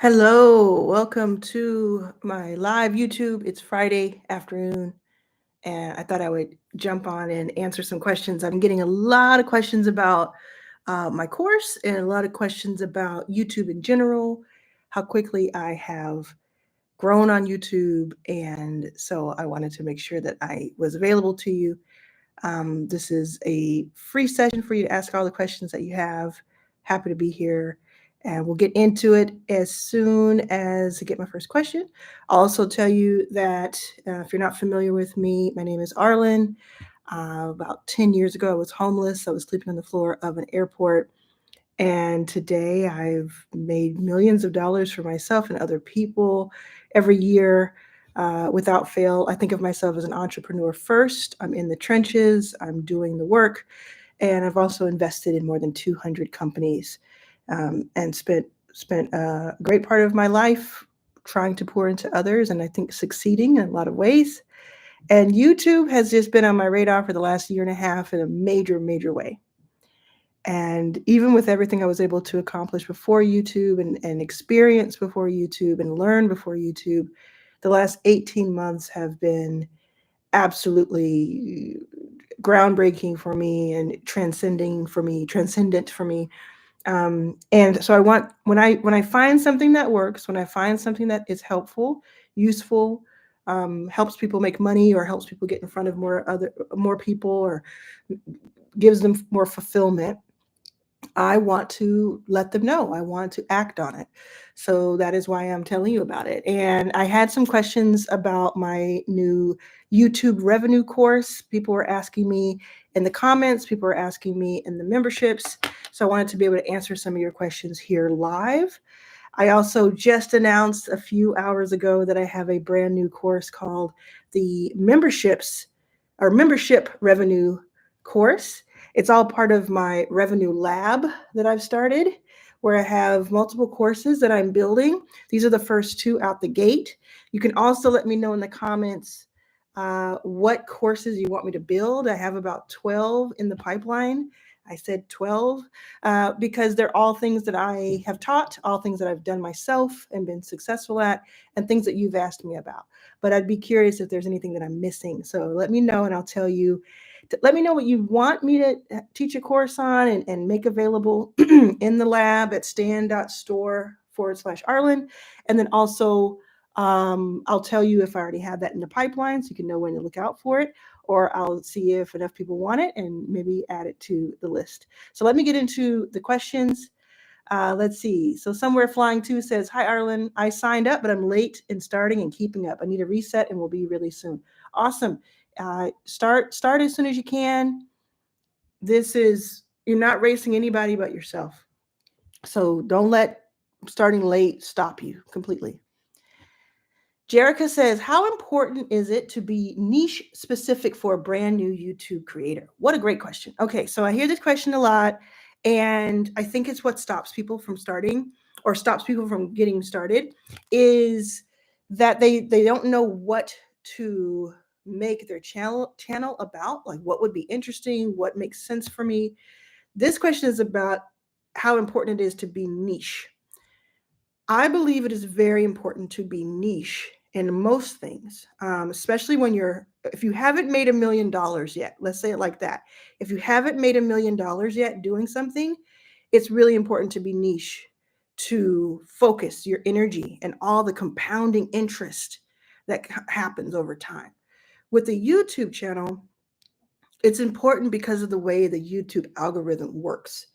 Hello, welcome to my live YouTube. It's Friday afternoon, and I thought I would jump on and answer some questions. I've been getting a lot of questions about my course and a lot of questions about YouTube in general, how quickly I have grown on YouTube. And so I wanted to make sure that I was available to you. This is a free session for you to ask all the questions that you have. Happy to be here. And we'll get into it as soon as I get my first question. I'll also tell you that if you're not familiar with me, my name is Arlan. About 10 years ago, I was homeless. I was sleeping on the floor of an airport. And today I've made millions of dollars for myself and other people every year without fail. I think of myself as an entrepreneur first. I'm in the trenches, I'm doing the work, and I've also invested in more than 200 companies and spent a great part of my life trying to pour into others and I think succeeding in a lot of ways. And YouTube has just been on my radar for the last year and a half in a major way. And even with everything I was able to accomplish before YouTube and experience before YouTube and learn before YouTube, the last 18 months have been absolutely groundbreaking for me and transcendent for me. And so I want when I find something that works, when I find something that is helpful, useful, helps people make money or helps people get in front of more people or gives them more fulfillment, I want to let them know. I want to act on it. So that is why I'm telling you about it. And I had some questions about my new YouTube revenue course. People were asking me in the comments, people were asking me in the memberships. So I wanted to be able to answer some of your questions here live. I also just announced a few hours ago that I have a brand new course called the membership revenue course. It's all part of my revenue lab that I've started, where I have multiple courses that I'm building. These are the first two out the gate. You can also let me know in the comments what courses you want me to build. I have about 12 in the pipeline. I said 12 because they're all things that I have taught, all things that I've done myself and been successful at, and things that you've asked me about. But I'd be curious if there's anything that I'm missing. So let me know and I'll tell you. Let me know what you want me to teach a course on and make available in the lab at stand.store/Arlan. And then also, I'll tell you if I already have that in the pipeline so you can know when to look out for it, or I'll see if enough people want it and maybe add it to the list. So let me get into the questions. Let's see. So Somewhere Flying To says, "Hi, Arlan. I signed up, but I'm late in starting and keeping up. I need a reset and we'll be really soon." Awesome. Start as soon as you can. You're not racing anybody but yourself. So don't let starting late stop you completely. Jerica says, "How important is it to be niche specific for a brand new YouTube creator?" What a great question. Okay, so I hear this question a lot, and I think it's what stops people from starting or stops people from getting started is that they don't know what to make their channel about, like what would be interesting, what makes sense for me. This question is about how important it is to be niche. I believe it is very important to be niche in most things, especially if you haven't made $1 million yet, let's say it like that. If you haven't made $1 million yet doing something, it's really important to be niche, to focus your energy and all the compounding interest that happens over time. With the YouTube channel, it's important because of the way the YouTube algorithm works.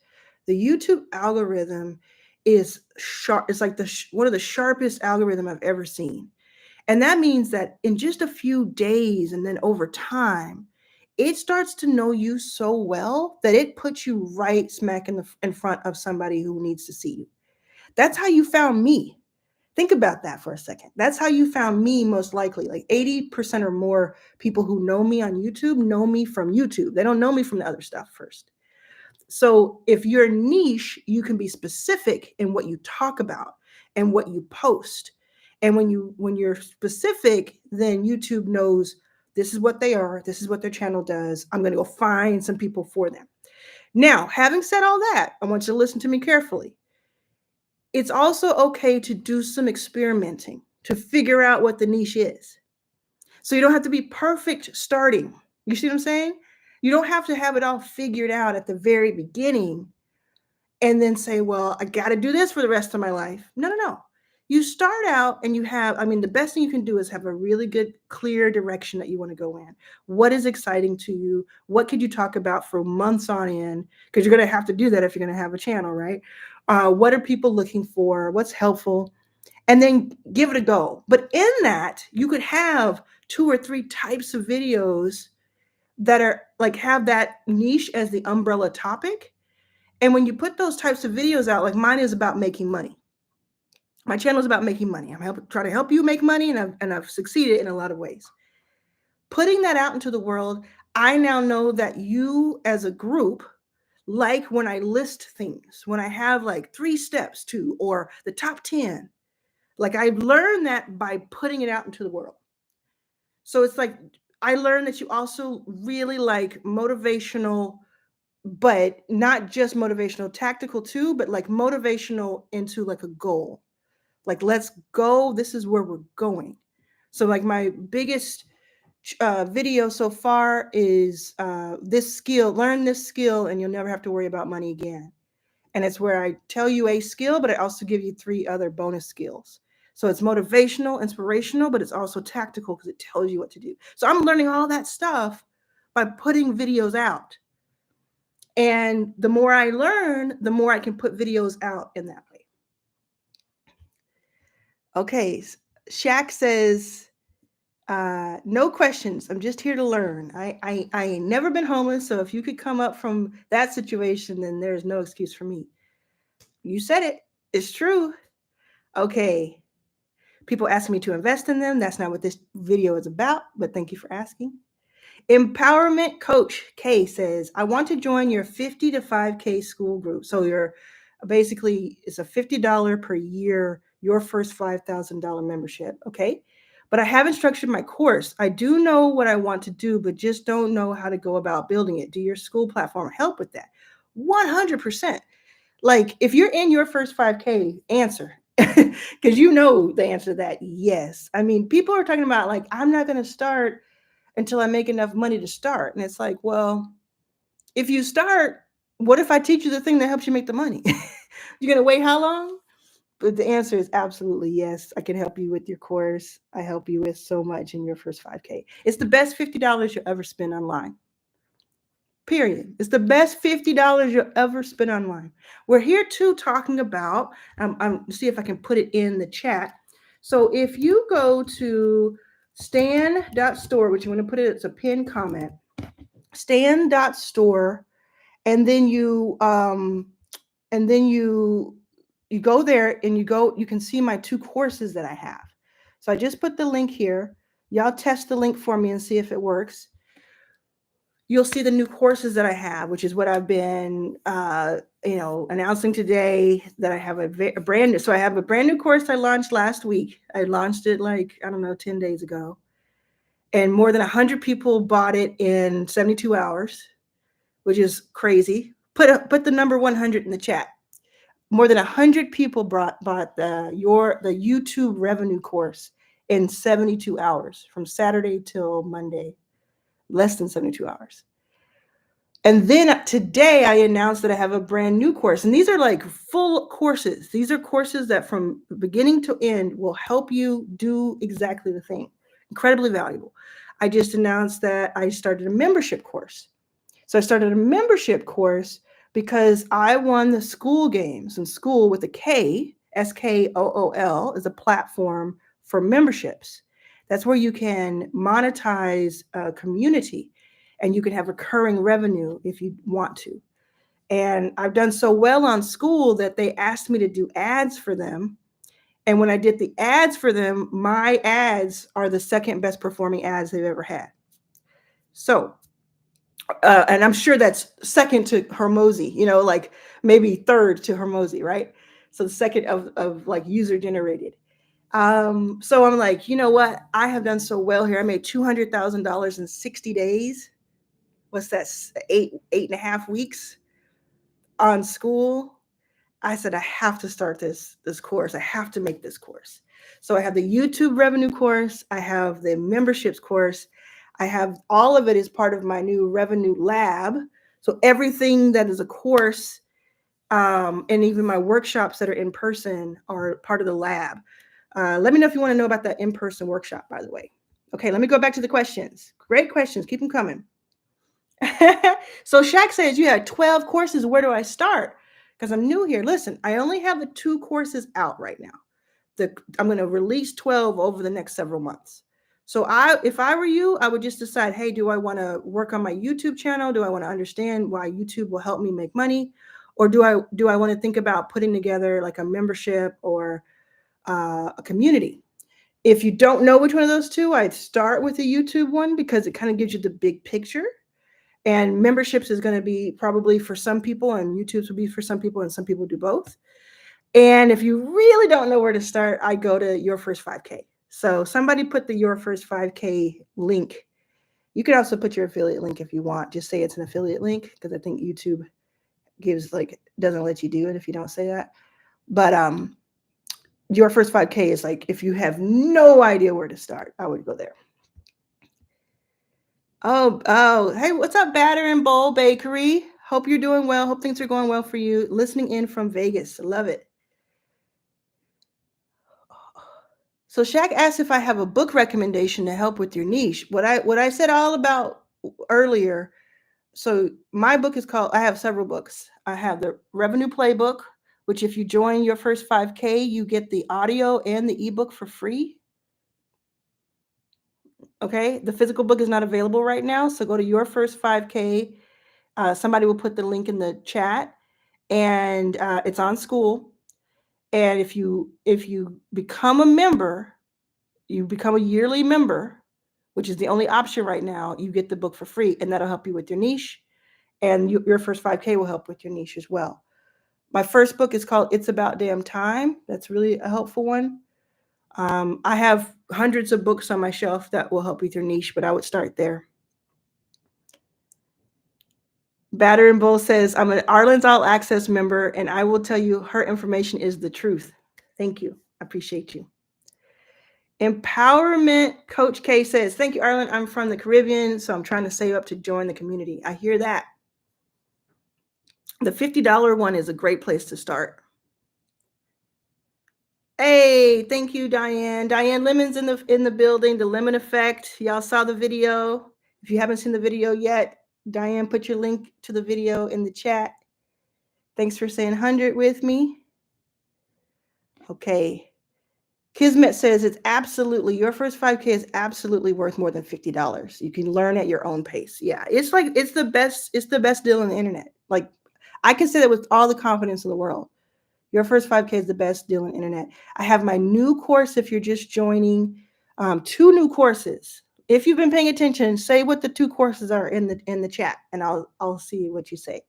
The YouTube algorithm is sharp. It's like one of the sharpest algorithm I've ever seen. And that means that in just a few days and then over time, it starts to know you so well that it puts you right smack in front of somebody who needs to see you. That's how you found me. Think about that for a second. That's how you found me most likely. Like 80% or more people who know me on YouTube know me from YouTube. They don't know me from the other stuff first. So if you're niche, you can be specific in what you talk about and what you post. And when you're specific, then YouTube knows this is what they are, this is what their channel does. I'm going to go find some people for them. Now, having said all that, I want you to listen to me carefully. it's also okay to do some experimenting to figure out what the niche is. So you don't have to be perfect starting. You see what I'm saying? You don't have to have it all figured out at the very beginning and then say, well, I got to do this for the rest of my life. No, no, no. You start out and you have, I mean, the best thing you can do is have a really good, clear direction that you want to go in. What is exciting to you? What could you talk about for months on end? Because you're going to have to do that if you're going to have a channel, right? What are people looking for? What's helpful? And then give it a go. But in that, you could have 2 or 3 types of videos that are like have that niche as the umbrella topic. And when you put those types of videos out, like mine is about making money. My channel is about making money. Trying to help you make money, and I've succeeded in a lot of ways. Putting that out into the world, I now know that you as a group, like when I list things, when I have like 3 steps to, or the top 10, like I've learned that by putting it out into the world. So it's like I learned that you also really like motivational, but not just motivational, tactical too, but like motivational into like a goal. Like, let's go. This is where we're going. So, like, my biggest video so far is this skill, learn this skill, and you'll never have to worry about money again. And it's where I tell you a skill, but I also give you 3 other bonus skills. So it's motivational, inspirational, but it's also tactical because it tells you what to do. So I'm learning all that stuff by putting videos out. And the more I learn, the more I can put videos out in that way. Okay, Shaq says, no questions. I'm just here to learn. I ain't never been homeless, so if you could come up from that situation, then there's no excuse for me. You said it. It's true. Okay. People ask me to invest in them. That's not what this video is about, but thank you for asking. Empowerment Coach K says, I want to join your 50 to 5K school group. So you're basically, it's a $50 per year, your first $5,000 membership. Okay. But I haven't structured my course. I do know what I want to do, but just don't know how to go about building it. Do your school platform help with that? 100%. Like if you're in your first 5K, answer. Because you know the answer to that, yes. I mean, people are talking about like, I'm not going to start until I make enough money to start. And it's like, well, if you start, what if I teach you the thing that helps you make the money? You're going to wait how long? But the answer is absolutely yes. I can help you with your course. I help you with so much in your first 5K. It's the best $50 you'll ever spend online. Period. It's the best $50 you'll ever spend online. We're here too talking about, see if I can put it in the chat. So if you go to stan.store, which you want to put it, it's a pinned comment, stan.store, and then you go there and you can see my 2 courses that I have. So I just put the link here. Y'all test the link for me and see if it works. You'll see the new courses that I have, which is what I've been, announcing today, that I have a brand new. So I have a brand new course I launched last week. I launched it 10 days ago, and more than 100 people bought it in 72 hours, which is crazy. Put the number 100 in the chat. More than 100 people bought the YouTube revenue course in 72 hours, from Saturday till Monday. Less than 72 hours. And then today I announced that I have a brand new course. And these are like full courses. These are courses that from beginning to end will help you do exactly the thing. Incredibly valuable. I just announced that I started a membership course. So I started a membership course because I won the school games, and school with a K, SKOOL, is a platform for memberships. That's where you can monetize a community and you can have recurring revenue if you want to. And I've done so well on school that they asked me to do ads for them. And when I did the ads for them, my ads are the second best performing ads they've ever had. So, and I'm sure that's second to Hormozy, like maybe third to Hormozy, right? So the second of like user generated. So I'm like, you know what? I have done so well here. I made $200,000 in 60 days. What's that? 8.5 weeks on school. I said, I have to start this course. I have to make this course. So I have the YouTube revenue course. I have the memberships course. I have all of it as part of my new revenue lab. So everything that is a course, and even my workshops that are in person are part of the lab. Let me know if you want to know about that in-person workshop, by the way. Okay, let me go back to the questions. Great questions. Keep them coming. So Shaq says you had 12 courses. Where do I start? Because I'm new here. Listen, I only have the 2 courses out right now. I'm going to release 12 over the next several months. So if I were you, I would just decide, hey, do I want to work on my YouTube channel? Do I want to understand why YouTube will help me make money? Or do I want to think about putting together like a membership or a community? If you don't know which one of those two, I'd start with the YouTube one because it kind of gives you the big picture. And memberships is going to be probably for some people, and YouTube's will be for some people, and some people do both. And if you really don't know where to start, I go to Your First 5K. So somebody put the Your First 5K link. You could also put your affiliate link if you want. Just say it's an affiliate link because I think YouTube doesn't let you do it if you don't say that. But Your First 5K is like if you have no idea where to start, I would go there. Oh, hey, what's up, Batter and Bowl Bakery? Hope you're doing well. Hope things are going well for you. Listening in from Vegas. Love it. So Shaq asked if I have a book recommendation to help with your niche. What I said all about earlier. So my book is called, I have several books. I have the Revenue Playbook, which if you join Your First 5K, you get the audio and the ebook for free. Okay. The physical book is not available right now. So go to Your First 5K. Somebody will put the link in the chat, and it's on school. And if you become a member, you become a yearly member, which is the only option right now, you get the book for free, and that'll help you with your niche. And Your First 5K will help with your niche as well. My first book is called It's About Damn Time. That's really a helpful one. I have hundreds of books on my shelf that will help with your niche, but I would start there. Batter and Bull says, I'm an Arlan's All Access member, and I will tell you her information is the truth. Thank you. I appreciate you. Empowerment Coach K says, thank you, Arlan. I'm from the Caribbean, so I'm trying to save up to join the community. I hear that. The $50 one is a great place to start. Hey, thank you, Diane. Diane Lemon's in the building, the Lemon Effect. Y'all saw the video. If you haven't seen the video yet, Diane, put your link to the video in the chat. Thanks for saying 100 with me. Okay. Kismet says it's absolutely, Your First 5K is absolutely worth more than $50. You can learn at your own pace. Yeah, it's the best deal on the internet. Like, I can say that with all the confidence in the world. Your First 5K is the best deal on the internet. I have my new course if you're just joining, 2 new courses. If you've been paying attention, say what the 2 courses are in the chat, and I'll see what you say.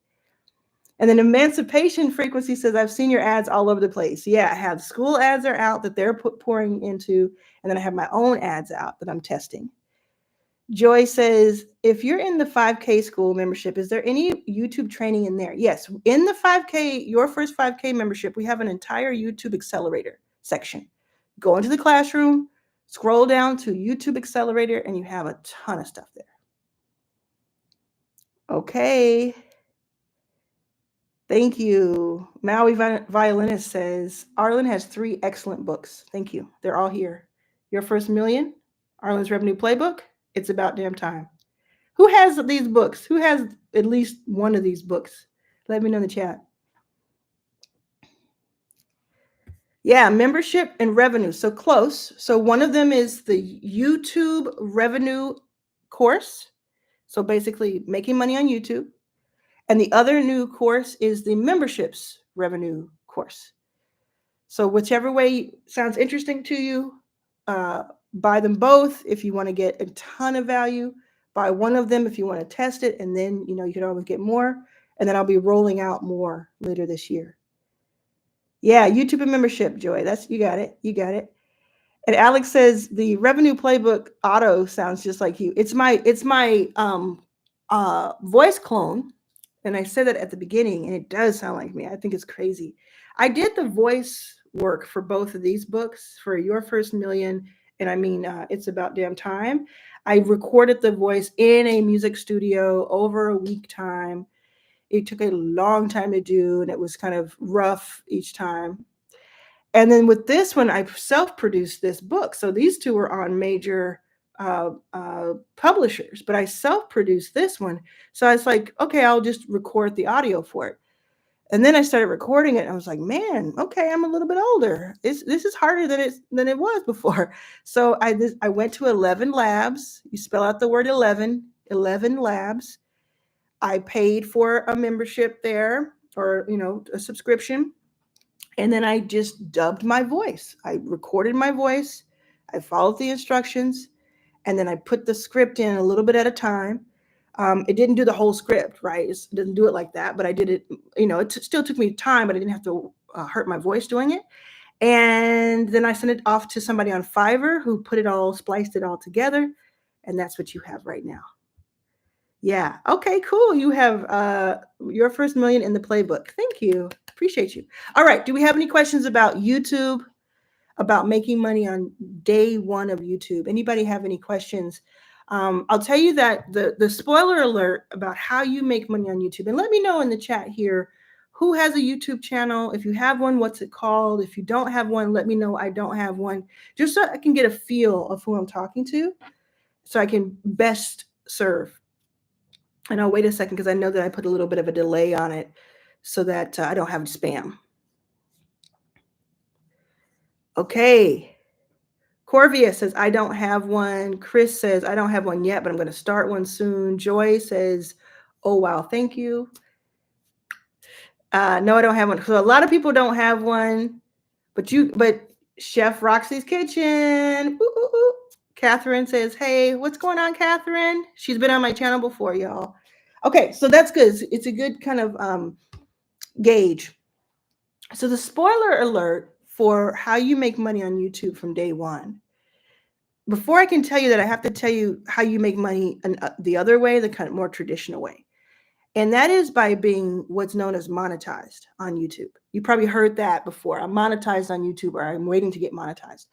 And then Emancipation Frequency says, I've seen your ads all over the place. Yeah, I have school ads are out that they're pouring into, and then I have my own ads out that I'm testing. Joy says, if you're in the 5K school membership, is there any YouTube training in there? Yes, in the 5K, Your First 5K membership, we have an entire YouTube accelerator section. Go into the classroom, scroll down to YouTube accelerator, and you have a ton of stuff there. Okay. Thank you. Maui Violinist says, Arlan has 3 excellent books. Thank you. They're all here. Your First Million, Arlan's Revenue Playbook, It's About Damn Time. Who has these books? Who has at least one of these books? Let me know in the chat. Yeah, membership and revenue. So close. So one of them is the YouTube revenue course. So basically making money on YouTube. And the other new course is the memberships revenue course. So whichever way sounds interesting to you, buy them both if you want to get a ton of value. Buy one of them if you want to test it, and then you can always get more. And then I'll be rolling out more later this year. Yeah, YouTube and membership, Joy. You got it. You got it. And Alex says the Revenue Playbook auto sounds just like you. It's my voice clone. And I said that at the beginning, and it does sound like me. I think it's crazy. I did the voice work for both of these books, for Your First Million, and I mean, It's About Damn Time. I recorded the voice in a music studio over a week time. It took a long time to do, and it was kind of rough each time. And then with this one, I self-produced this book. So these two were on major publishers, but I self-produced this one. So I was like, okay, I'll just record the audio for it. And then I started recording it, and I was like, man, okay, I'm a little bit older. This is harder than it was before. So I went to 11 Labs. You spell out the word 11, 11 Labs. I paid for a membership there, or a subscription. And then I just dubbed my voice. I recorded my voice. I followed the instructions, and then I put the script in a little bit at a time. It didn't do the whole script, right? It didn't do it like that, but I did it. It still took me time, but I didn't have to hurt my voice doing it. And then I sent it off to somebody on Fiverr who spliced it all together, and that's what you have right now. Yeah. Okay, cool. You have Your First Million in the playbook. Thank you. Appreciate you. All right. Do we have any questions about YouTube, about making money on day one of YouTube? Anybody have any questions? I'll tell you that the spoiler alert about how you make money on YouTube, and let me know in the chat here who has a YouTube channel. If you have one, what's it called? If you don't have one, let me know I don't have one, just so I can get a feel of who I'm talking to, so I can best serve. And I'll wait a second because I know that I put a little bit of a delay on it so that I don't have spam. Okay. Corvia says, I don't have one. Chris says, I don't have one yet, but I'm going to start one soon. Joy says, oh, wow, thank you. No, I don't have one. So a lot of people don't have one, but Chef Roxy's Kitchen. Ooh, ooh, ooh. Catherine says, hey, what's going on, Catherine? She's been on my channel before, y'all. Okay, so that's good. It's a good kind of gauge. So the spoiler alert for how you make money on YouTube from day one. Before I can tell you that, I have to tell you how you make money the other way, the kind of more traditional way. And that is by being what's known as monetized on YouTube. You probably heard that before. I'm monetized on YouTube, or I'm waiting to get monetized.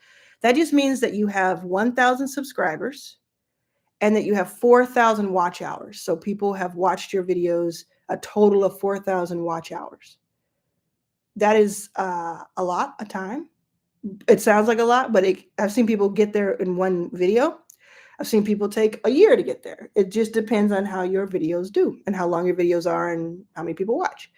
That just means that you have 1,000 subscribers and that you have 4,000 watch hours. So people have watched your videos a total of 4,000 watch hours. That is a lot of time. It sounds like a lot, but I've seen people get there in one video. I've seen people take a year to get there. It just depends on how your videos do and how long your videos are and how many people watch.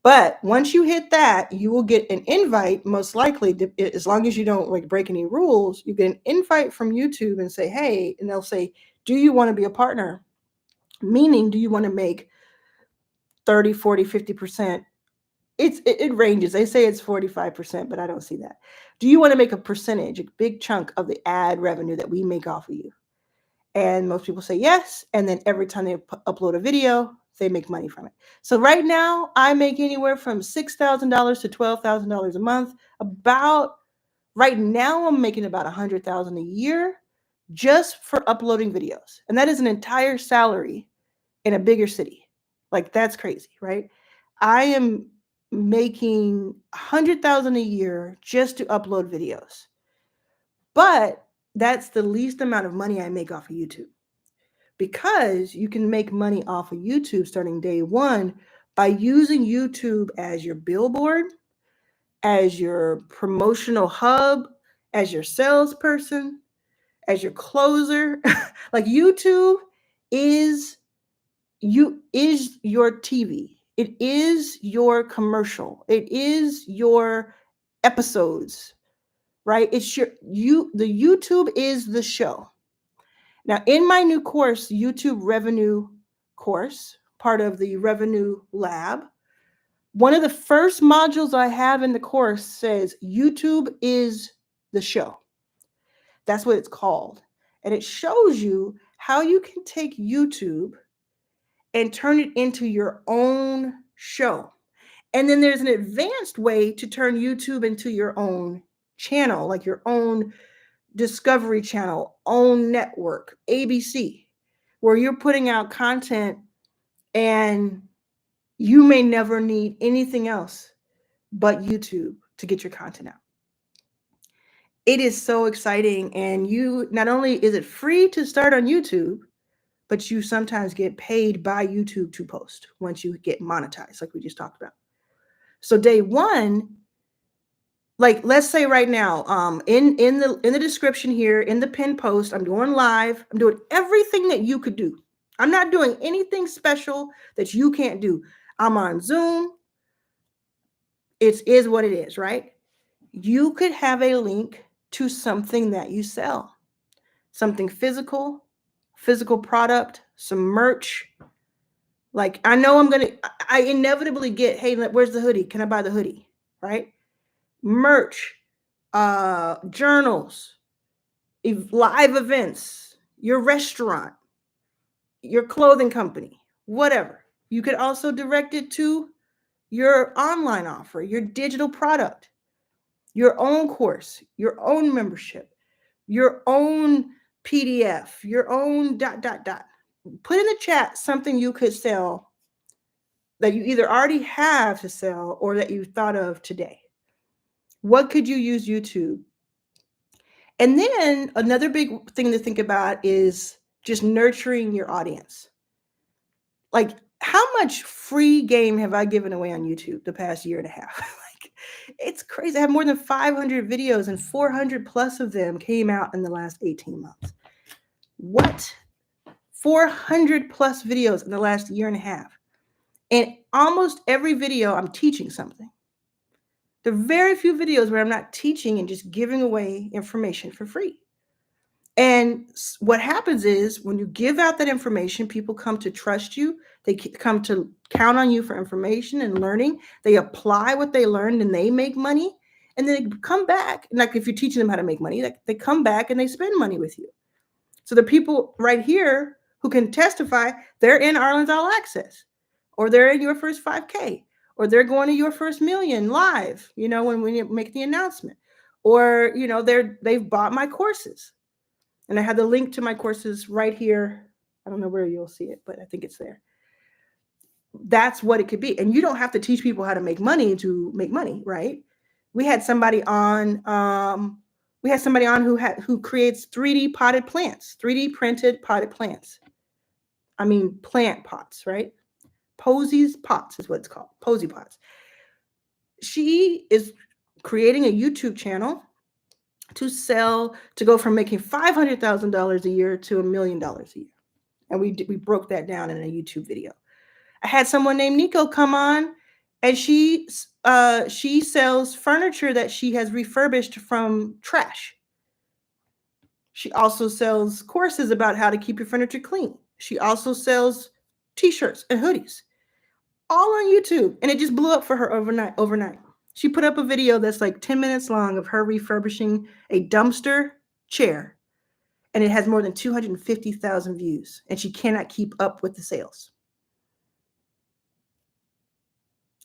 But once you hit that, you will get an invite, most likely, as long as you don't break any rules. You get an invite from YouTube and say, hey, and they'll say, do you want to be a partner? Meaning, do you want to make 30, 40, 50%? It ranges. They say it's 45%, but I don't see that. Do you want to make a percentage, a big chunk of the ad revenue that we make off of you? And most people say yes. And then every time they upload a video, they make money from it. So right now, I make anywhere from $6,000 to $12,000 a month. Right now, I'm making about $100,000 a year just for uploading videos. And that is an entire salary in a bigger city. That's crazy, right? I am making $100,000 a year just to upload videos. But that's the least amount of money I make off of YouTube, because you can make money off of YouTube starting day one by using YouTube as your billboard, as your promotional hub, as your salesperson, as your closer. YouTube is your TV. It is your commercial. It is your episodes, right? The YouTube is the show. Now, in my new course, YouTube Revenue course, part of the Revenue Lab, one of the first modules I have in the course says YouTube is the show. That's what it's called. And it shows you how you can take YouTube and turn it into your own show. And then there's an advanced way to turn YouTube into your own channel, like your own Discovery Channel, own network, ABC, where you're putting out content and you may never need anything else but YouTube to get your content out. It is so exciting. And you, not only is it free to start on YouTube, but you sometimes get paid by YouTube to post once you get monetized, like we just talked about. So day one, like let's say right now, in the description here, in the pinned post, I'm doing live. I'm doing everything that you could do. I'm not doing anything special that you can't do. I'm on Zoom. It is what it is, right? You could have a link to something that you sell, something physical product, some merch. Like I know I inevitably get, hey, where's the hoodie? Can I buy the hoodie? Right? Merch, journals, live events, your restaurant, your clothing company, whatever. You could also direct it to your online offer, your digital product, your own course, your own membership, your own PDF, your own ... Put in the chat something you could sell that you either already have to sell or that you thought of today. What could you use YouTube? And then another big thing to think about is just nurturing your audience. Like, how much free game have I given away on YouTube the past year and a half? Like, it's crazy. I have more than 500 videos and 400 plus of them came out in the last 18 months. What? 400 plus videos in the last year and a half. And almost every video, I'm teaching something. There are very few videos where I'm not teaching and just giving away information for free. And what happens is when you give out that information, people come to trust you. They come to count on you for information and learning. They apply what they learned and they make money. And then they come back. Like if you're teaching them how to make money, they come back and they spend money with you. So the people right here who can testify, they're in Arlan's All Access, or they're in your first 5K, or they're going to your first million live, when we make the announcement, or, they've bought my courses. And I have the link to my courses right here. I don't know where you'll see it, but I think it's there. That's what it could be. And you don't have to teach people how to make money to make money, right? We had somebody on who creates 3D potted plants, 3D printed potted plants. I mean, plant pots, right? Posies pots is what it's called. Posy pots. She is creating a YouTube channel to go from making $500,000 a year to $1 million a year. And we broke that down in a YouTube video. I had someone named Nico come on, and she sells furniture that she has refurbished from trash. She also sells courses about how to keep your furniture clean. She also sells t-shirts and hoodies, all on YouTube. And it just blew up for her overnight. She put up a video that's like 10 minutes long of her refurbishing a dumpster chair. And it has more than 250,000 views. And she cannot keep up with the sales.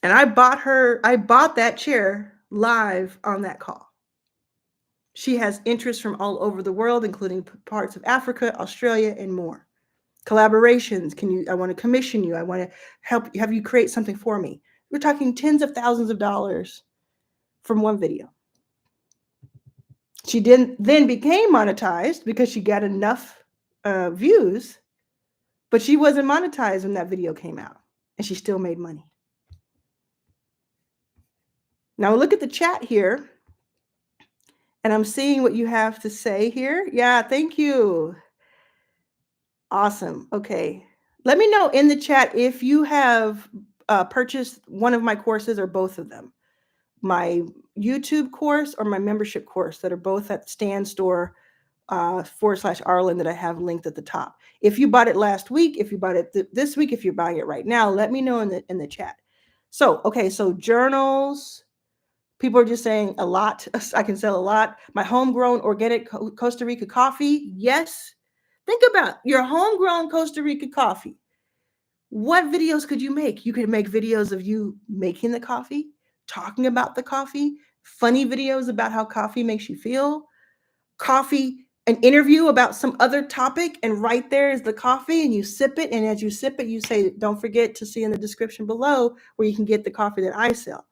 And I bought that chair live on that call. She has interest from all over the world, including parts of Africa, Australia, and more. Collaborations. I want to commission you. I want to have you create something for me. We're talking tens of thousands of dollars from one video. She then became monetized because she got enough views, but she wasn't monetized when that video came out, and she still made money. Now look at the chat here, and I'm seeing what you have to say here. Yeah, thank you. Awesome. Okay. Let me know in the chat if you have purchased one of my courses or both of them. My YouTube course or my membership course that are both at StanStore /Arlan that I have linked at the top. If you bought it last week, if you bought it this week, if you're buying it right now, let me know in the chat. So, okay, so journals, people are just saying a lot. I can sell a lot. My homegrown organic Costa Rica coffee. Yes. Think about your homegrown Costa Rica coffee. What videos could you make? You could make videos of you making the coffee, talking about the coffee, funny videos about how coffee makes you feel, an interview about some other topic, and right there is the coffee, and you sip it, and as you sip it, you say, don't forget to see in the description below where you can get the coffee that I sell.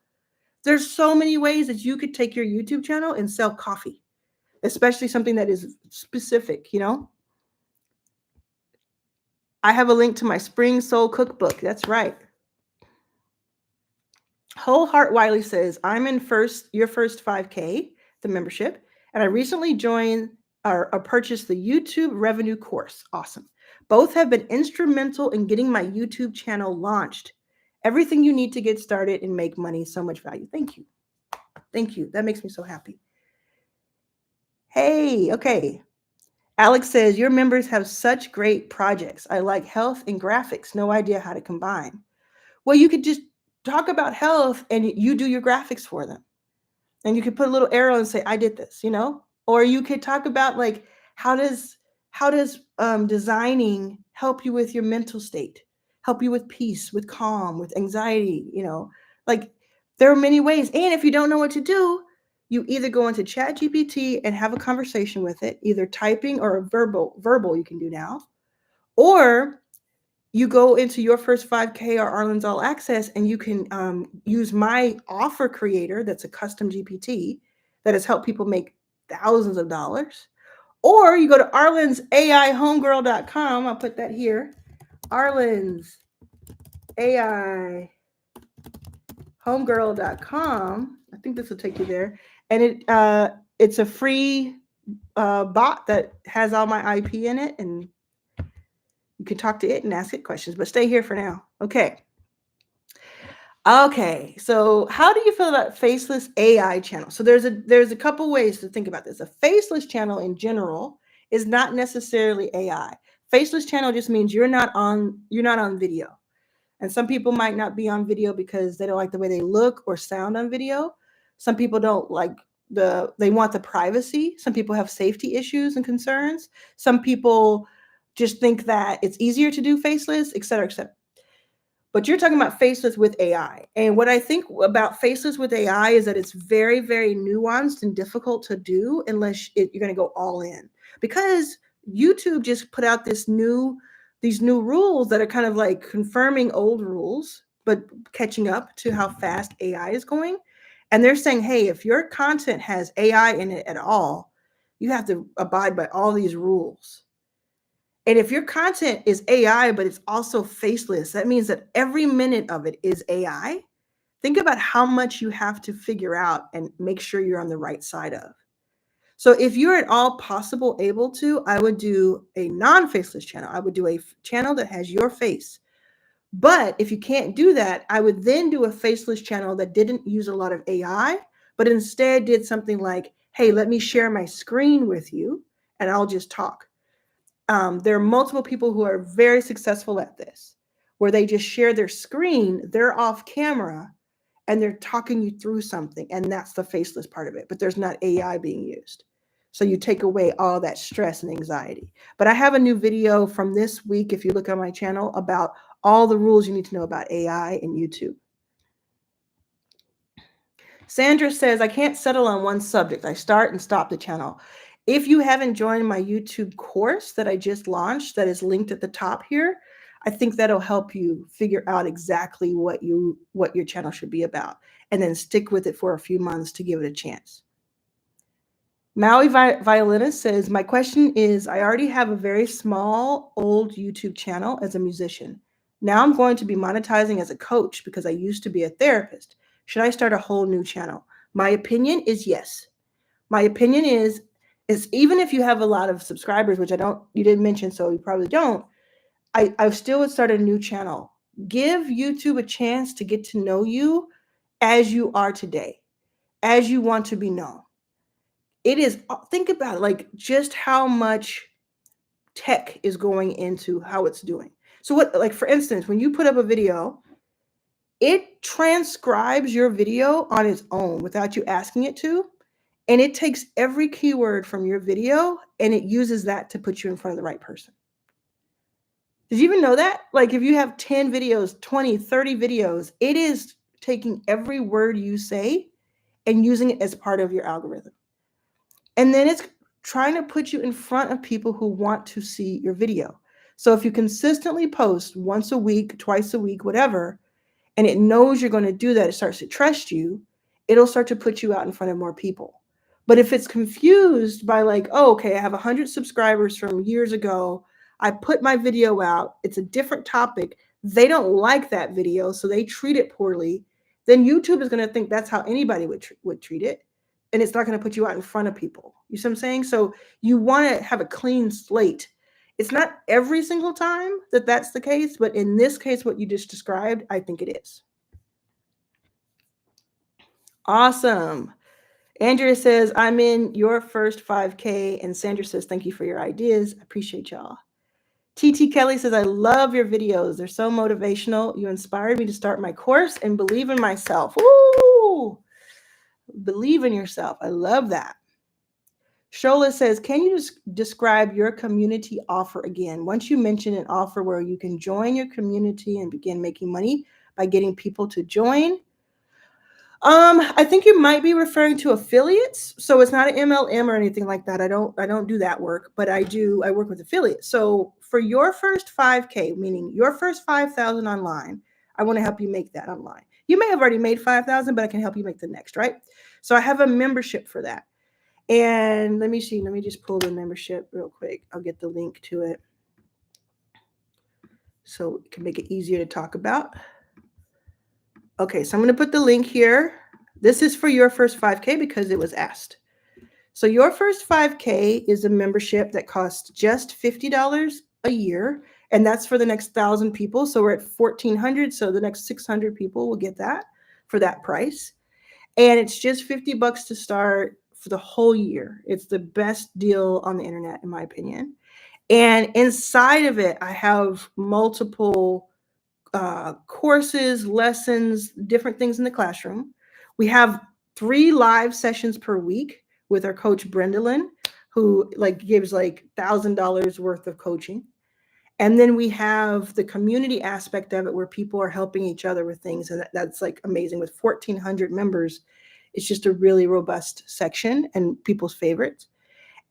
There's so many ways that you could take your YouTube channel and sell coffee, especially something that is specific, you know? I have a link to my Spring Soul Cookbook. That's right. Whole Heart Wiley says, I'm in your first 5K, the membership, and I recently joined or purchased the YouTube revenue course. Awesome. Both have been instrumental in getting my YouTube channel launched. Everything you need to get started and make money. So much value. Thank you. Thank you. That makes me so happy. Hey, okay. Alex says, your members have such great projects. I like health and graphics. No idea how to combine. Well, you could just talk about health and you do your graphics for them. And you could put a little arrow and say, I did this, you know? Or you could talk about like, how does designing help you with your mental state, help you with peace, with calm, with anxiety, you know? Like there are many ways. And if you don't know what to do, you either go into Chat GPT and have a conversation with it, either typing or verbal you can do now, or you go into your first 5K or Arlan's All Access and you can use my offer creator that's a custom GPT that has helped people make thousands of dollars. Or you go to arlansaihomegirl.com. I'll put that here. arlansaihomegirl.com. I think this will take you there. And it's a free bot that has all my IP in it, and you can talk to it and ask it questions, but stay here for now. Okay. So how do you feel about Faceless AI channel? So there's a couple ways to think about this. A faceless channel in general is not necessarily AI. Faceless channel just means you're not on video. And some people might not be on video because they don't like the way they look or sound on video. Some people don't like they want the privacy. Some people have safety issues and concerns. Some people just think that it's easier to do faceless, et cetera, et cetera. But you're talking about faceless with AI. And what I think about faceless with AI is that it's very, very nuanced and difficult to do unless you're going to go all in. Because YouTube just put out these new rules that are kind of like confirming old rules, but catching up to how fast AI is going. And they're saying, hey, if your content has AI in it at all, you have to abide by all these rules. And if your content is AI, but it's also faceless, that means that every minute of it is AI. Think about how much you have to figure out and make sure you're on the right side of. So if you're at all possible able to, I would do a non-faceless channel. I would do a channel that has your face. But if you can't do that, I would then do a faceless channel that didn't use a lot of AI, but instead did something like, hey, let me share my screen with you and I'll just talk. There are multiple people who are very successful at this, where they just share their screen, they're off camera, and they're talking you through something. And that's the faceless part of it, but there's not AI being used. So you take away all that stress and anxiety. But I have a new video from this week, if you look on my channel, about all the rules you need to know about AI and YouTube. Sandra says, I can't settle on one subject. I start and stop the channel. If you haven't joined my YouTube course that I just launched, that is linked at the top here, I think that'll help you figure out exactly what your channel should be about, and then stick with it for a few months to give it a chance. Maui Violinist says, my question is, I already have a very small old YouTube channel as a musician. Now I'm going to be monetizing as a coach because I used to be a therapist. Should I start a whole new channel? My opinion is yes. My opinion is even if you have a lot of subscribers, which you didn't mention, so you probably don't, I still would start a new channel. Give YouTube a chance to get to know you as you are today, as you want to be known. It is, think about it, like just how much tech is going into how it's doing. So like for instance, when you put up a video, it transcribes your video on its own without you asking it to. And it takes every keyword from your video and it uses that to put you in front of the right person. Did you even know that? Like if you have 10 videos, 20, 30 videos, it is taking every word you say and using it as part of your algorithm. And then it's trying to put you in front of people who want to see your video. So if you consistently post once a week, twice a week, whatever, and it knows you're going to do that, it starts to trust you. it'll start to put you out in front of more people. But if it's confused by like, oh, okay, I have 100 subscribers from years ago, I put my video out, it's a different topic, they don't like that video, so they treat it poorly, then YouTube is going to think that's how anybody would treat it, and it's not going to put you out in front of people. You see what I'm saying? So you want to have a clean slate. It's not every single time that that's the case, but in this case, what you just described, I think it is. Awesome. Andrea says, I'm in your first 5K. And Sandra says, thank you for your ideas. I appreciate y'all. TT Kelly says, I love your videos. They're so motivational. You inspired me to start my course and believe in myself. Woo! Believe in yourself. I love that. Shola says, can you just describe your community offer again? Once you mention an offer where you can join your community and begin making money by getting people to join. I think you might be referring to affiliates. So it's not an MLM or anything like that. I don't do that work, but I work with affiliates. So for your first 5K, meaning your first 5,000 online, I want to help you make that online. You may have already made 5,000, but I can help you make the next, right? So I have a membership for that. And let me just pull the membership real quick. I'll get the link to it so it can make it easier to talk about. Okay, so I'm going to put the link here. This is for your first 5K because it was asked. So your first 5K is a membership that costs just $50 a year, and that's for the next 1,000 people. So we're at 1,400, so the next 600 people will get that for that price. And it's just $50 to start for the whole year. It's the best deal on the internet, in my opinion. And inside of it, I have multiple courses, lessons, different things in the classroom. We have 3 live sessions per week with our coach Brendalyn, who gives $1,000 worth of coaching. And then we have the community aspect of it where people are helping each other with things. And that's amazing. With 1,400 members, it's just a really robust section and people's favorites.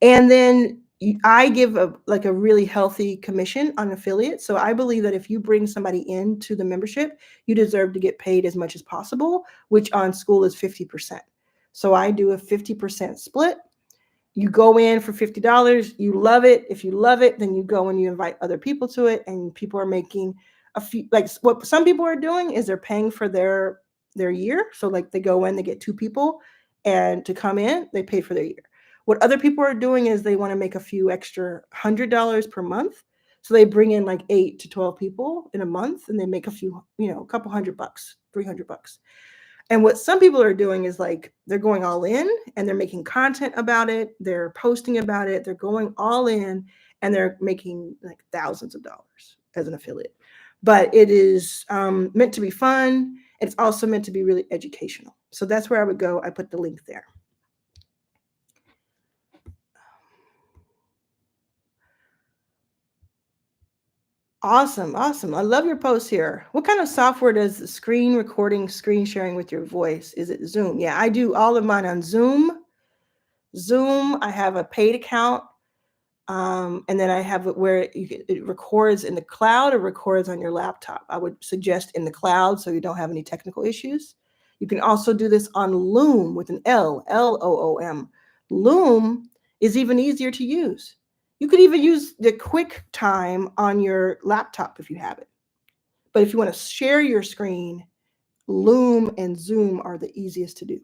And then I give a really healthy commission on affiliate. So I believe that if you bring somebody into the membership, you deserve to get paid as much as possible, which on school is 50%. So I do a 50% split. You go in for $50. You love it. If you love it, then you go and you invite other people to it, and people are making a few, what some people are doing is they're paying for their year. So they go in, they get 2 people, and to come in, they pay for their year. What other people are doing is they want to make a few extra $100 per month. So they bring in 8 to 12 people in a month, and they make a few, a couple $100, $300. And what some people are doing is they're going all in, and they're making content about it. They're posting about it. They're going all in, and they're making thousands of dollars as an affiliate. But it is meant to be fun. It's also meant to be really educational. So that's where I would go. I put the link there. Awesome. I love your post here. What kind of software does screen recording, screen sharing with your voice? Is it Zoom? Yeah, I do all of mine on Zoom. I have a paid account. And then I have it where it records in the cloud or records on your laptop. I would suggest in the cloud so you don't have any technical issues. You can also do this on Loom with an Loom. Loom is even easier to use. You could even use the QuickTime on your laptop if you have it. But if you want to share your screen, Loom and Zoom are the easiest to do.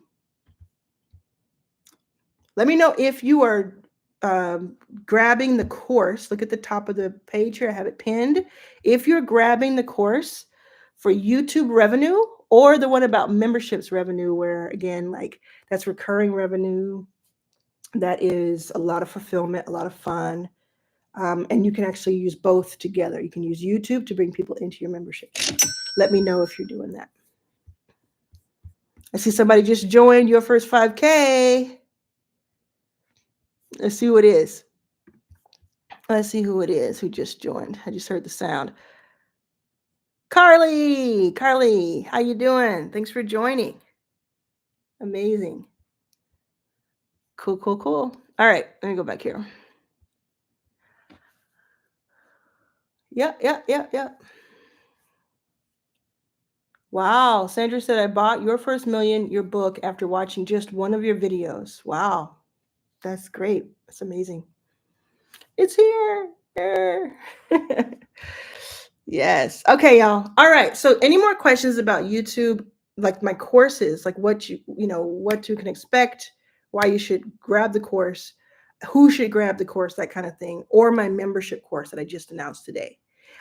Let me know if you are grabbing the course. Look at the top of the page here. I have it pinned. If you're grabbing the course for YouTube revenue or the one about memberships revenue, where again, that's recurring revenue, that is a lot of fulfillment, a lot of fun. And you can actually use both together. You can use YouTube to bring people into your membership. Let me know if you're doing that. I see somebody just joined your first 5K. Let's see who it is. Let's see who it is who just joined. I just heard the sound. Carly, how you doing? Thanks for joining. Amazing. Cool. All right, let me go back here. Yeah. Wow. Sandra said, I bought Your First Million, your book, after watching just one of your videos. Wow. That's great. That's amazing. It's here. Yes. Okay, y'all. All right. So any more questions about YouTube, like my courses, like what what you can expect, why you should grab the course, who should grab the course, that kind of thing, or my membership course that I just announced today.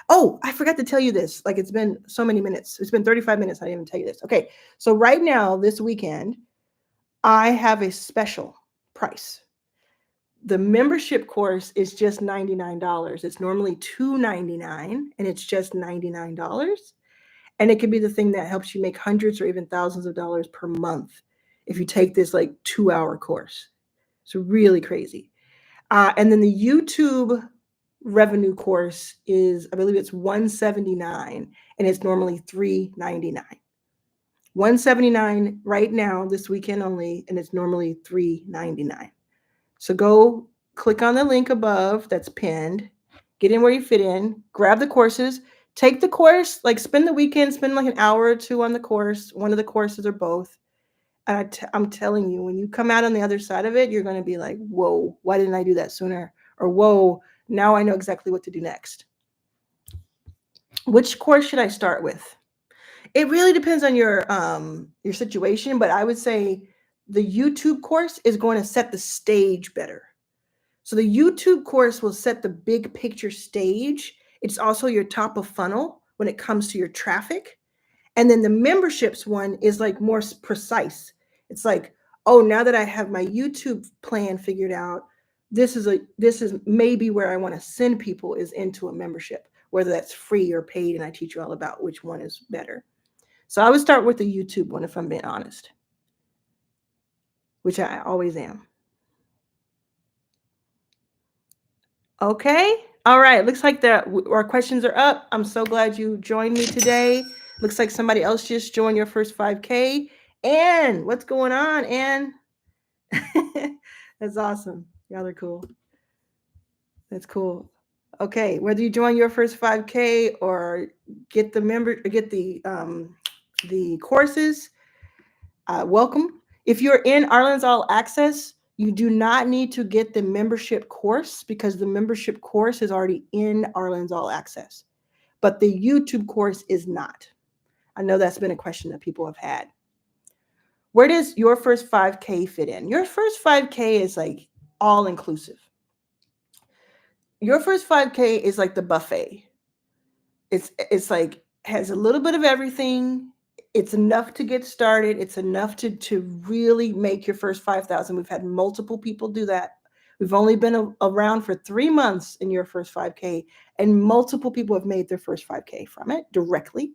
Oh, I forgot to tell you this. Like, it's been so many minutes. It's been 35 minutes. I didn't even tell you this. Okay. So right now, this weekend, I have a special price. The membership course is just $99. It's normally $299, and it's just $99. And it could be the thing that helps you make hundreds or even thousands of dollars per month if you take this like 2-hour course. It's really crazy. And then the YouTube revenue course is, I believe it's $179, and it's normally $399. $179 right now, this weekend only, and it's normally $399. So go click on the link above that's pinned, get in where you fit in, grab the courses, take the course, like spend the weekend, spend like an hour or two on the course, one of the courses or both. And I'm telling you, when you come out on the other side of it, you're going to be like, whoa, why didn't I do that sooner? Or whoa, now I know exactly what to do next. Which course should I start with? It really depends on your situation, but I would say the YouTube course is going to set the stage better. So the YouTube course will set the big picture stage. It's also your top of funnel when it comes to your traffic. And then the memberships one is like more precise. It's like, oh, now that I have my YouTube plan figured out, this is maybe where I want to send people is into a membership, whether that's free or paid, and I teach you all about which one is better. So I would start with the YouTube one if I'm being honest, which I always am. Okay. All right. Looks like our questions are up. I'm so glad you joined me today. Looks like somebody else just joined your first 5K. Ann, what's going on, Ann? That's awesome. Y'all are cool. That's cool. Okay. Whether you join your first 5K or get the courses, welcome. If you're in Arlan's All Access, you do not need to get the membership course because the membership course is already in Arlan's All Access. But the YouTube course is not. I know that's been a question that people have had. Where does your first 5K fit in? Your first 5K is like all inclusive. Your first 5K is like the buffet. It's like has a little bit of everything. It's enough to get started. It's enough to really make your first 5,000. We've had multiple people do that. We've only been around for 3 months in your first 5K, and multiple people have made their first 5K from it directly.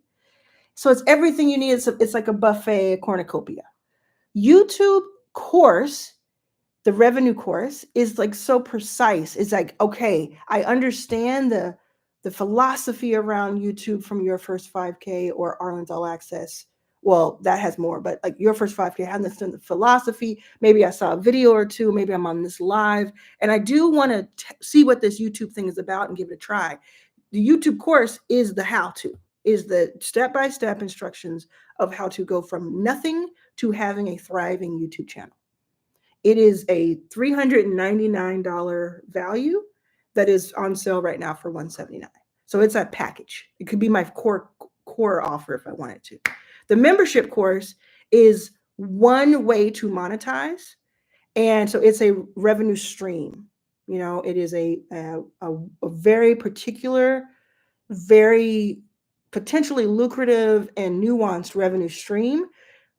So it's everything you need. It's like a buffet, a cornucopia. YouTube course, the revenue course, is like so precise. It's like, okay, I understand the philosophy around YouTube from your first 5K or Arlan's All Access. Well, that has more, but like your first 5K, I understand the philosophy. Maybe I saw a video or two. Maybe I'm on this live, and I do want to see what this YouTube thing is about and give it a try. The YouTube course is the how-to, is the step-by-step instructions of how to go from nothing to having a thriving YouTube channel. It is a $399 value that is on sale right now for $179. So it's a package. It could be my core offer if I wanted to. The membership course is one way to monetize, and so it's a revenue stream. It is a very particular, very potentially lucrative and nuanced revenue stream,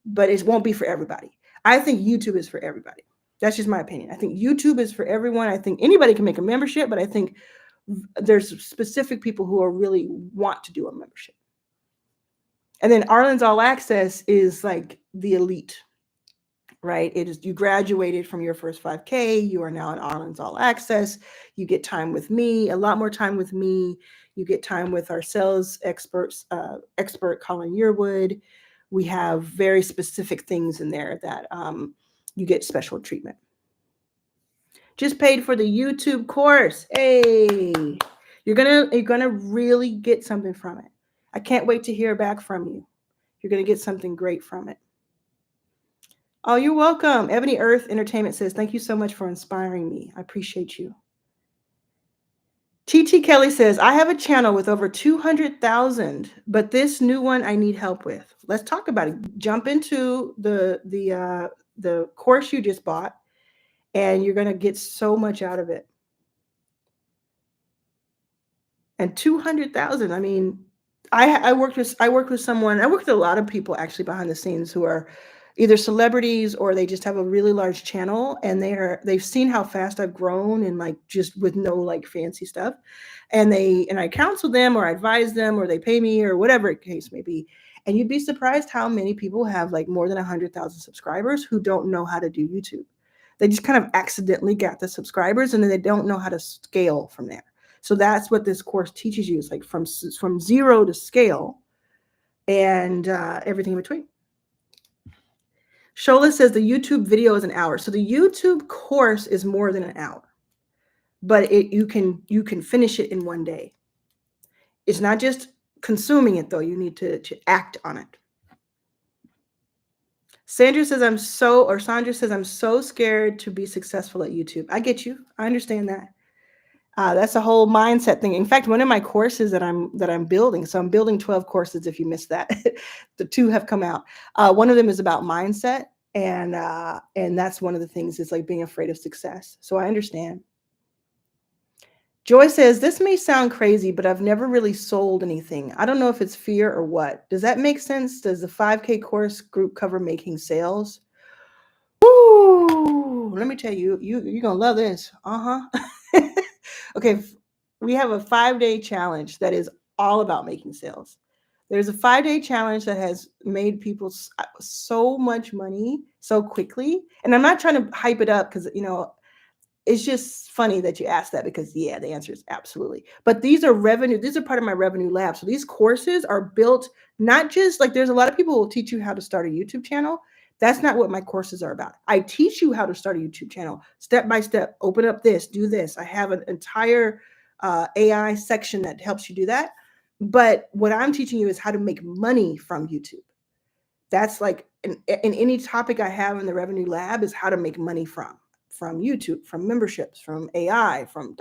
but it won't be for everybody. I think YouTube is for everybody. That's just my opinion. I think YouTube is for everyone. I think anybody can make a membership, but I think there's specific people who really want to do a membership. And then Arlan's All Access is like the elite, right? It is, you graduated from your first 5K. You are now in Arlan's All Access. You get time with me, a lot more time with me. You get time with our sales expert, Colin Yearwood. We have very specific things in there that you get special treatment. Just paid for the YouTube course. Hey, you're gonna really get something from it. I can't wait to hear back from you. You're going to get something great from it. Oh, you're welcome. Ebony Earth Entertainment says, thank you so much for inspiring me. I appreciate you. TT Kelly says, I have a channel with over 200,000, but this new one I need help with. Let's talk about it. Jump into the course you just bought, and you're going to get so much out of it. And 200,000, I mean, I worked with someone, I worked with a lot of people actually behind the scenes who are either celebrities or they just have a really large channel, and they've seen how fast I've grown and like just with no like fancy stuff. And I counsel them or I advise them or they pay me or whatever the case may be. And you'd be surprised how many people have like more than 100,000 subscribers who don't know how to do YouTube. They just kind of accidentally got the subscribers and then they don't know how to scale from there. So that's what this course teaches you. It's like from zero to scale and everything in between. Shola says the YouTube video is an hour. So the YouTube course is more than an hour, but you can finish it in one day. It's not just consuming it though. You need to act on it. Sandra says, I'm so scared to be successful at YouTube. I get you. I understand that. That's a whole mindset thing. In fact, one of my courses that I'm building, so I'm building 12 courses if you missed that. The 2 have come out. One of them is about mindset, and that's one of the things is like being afraid of success. So I understand. Joy says, this may sound crazy, but I've never really sold anything. I don't know if it's fear or what. Does that make sense? Does the 5K course group cover making sales? Woo! Let me tell you, you're going to love this. Okay, we have a 5-day challenge that is all about making sales. There's a 5-day challenge that has made people so much money so quickly. And I'm not trying to hype it up because, it's just funny that you asked that because, yeah, the answer is absolutely. But these are part of my revenue lab. So these courses are built not just like there's a lot of people who will teach you how to start a YouTube channel. That's not what my courses are about. I teach you how to start a YouTube channel step by step. Open up this, do this. I have an entire AI section that helps you do that. But what I'm teaching you is how to make money from YouTube. That's like in any topic I have in the revenue lab is how to make money from YouTube, from memberships, from AI, from ...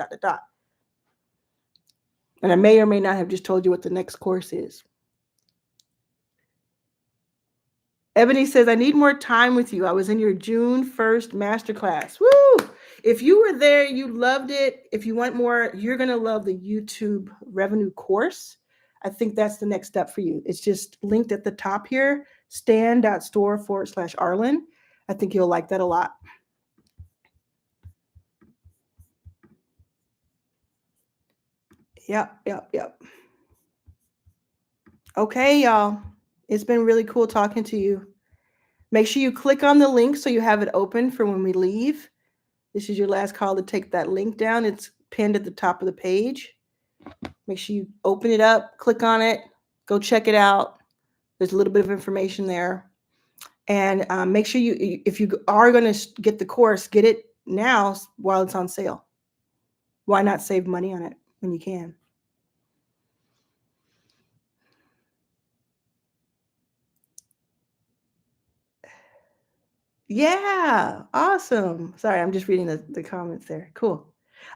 And I may or may not have just told you what the next course is. Ebony says, I need more time with you. I was in your June 1st masterclass. Woo! If you were there, you loved it. If you want more, you're going to love the YouTube revenue course. I think that's the next step for you. It's just linked at the top here, stan.store/Arlan. I think you'll like that a lot. Yep. Okay, y'all. It's been really cool talking to you. Make sure you click on the link so you have it open for when we leave. This is your last call to take that link down. It's pinned at the top of the page. Make sure you open it up, click on it, go check it out. There's a little bit of information there. And make sure if you are going to get the course, get it now while it's on sale. Why not save money on it when you can? Yeah, awesome. Sorry, I'm just reading the comments there. Cool.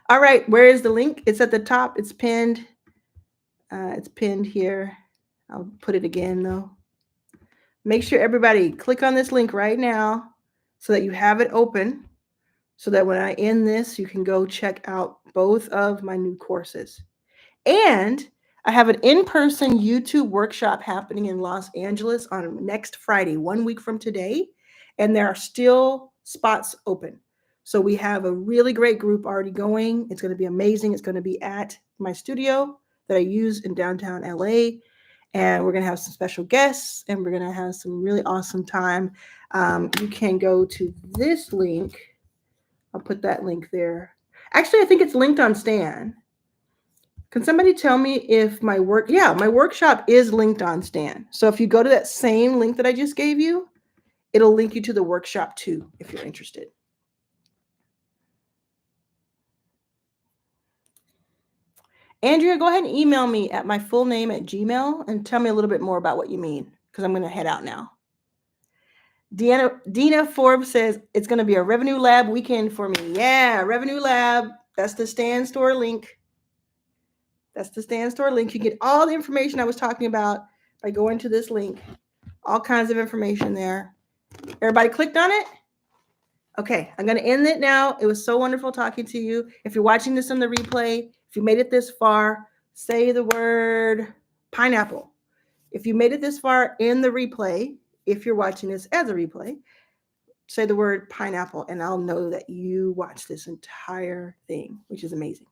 All right, where is the link? It's at the top. It's pinned. It's pinned here. I'll put it again, though. Make sure everybody click on this link right now so that you have it open so that when I end this, you can go check out both of my new courses. And I have an in-person YouTube workshop happening in Los Angeles on next Friday, 1 week from today. And there are still spots open. So we have a really great group already going. It's going to be amazing. It's going to be at my studio that I use in downtown LA. And we're going to have some special guests and we're going to have some really awesome time. You can go to this link. I'll put that link there. Actually, I think it's linked on Stan. Can somebody tell me if my workshop is linked on Stan. So if you go to that same link that I just gave you, it'll link you to the workshop too, if you're interested. Andrea, go ahead and email me at my full name at Gmail and tell me a little bit more about what you mean. because I'm going to head out now. Dina Forbes says it's going to be a Revenue Lab weekend for me. Yeah, Revenue Lab. That's the Stand Store link. That's the Stand Store link. You get all the information I was talking about by going to this link. All kinds of information there. Everybody clicked on it? Okay, I'm going to end it now. It was so wonderful talking to you. If you're watching this on the replay, if you made it this far, say the word pineapple. If you made it this far in the replay, if you're watching this as a replay, say the word pineapple, and I'll know that you watched this entire thing, which is amazing.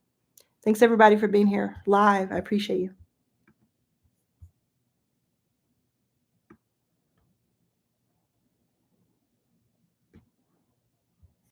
Thanks, everybody, for being here live. I appreciate you.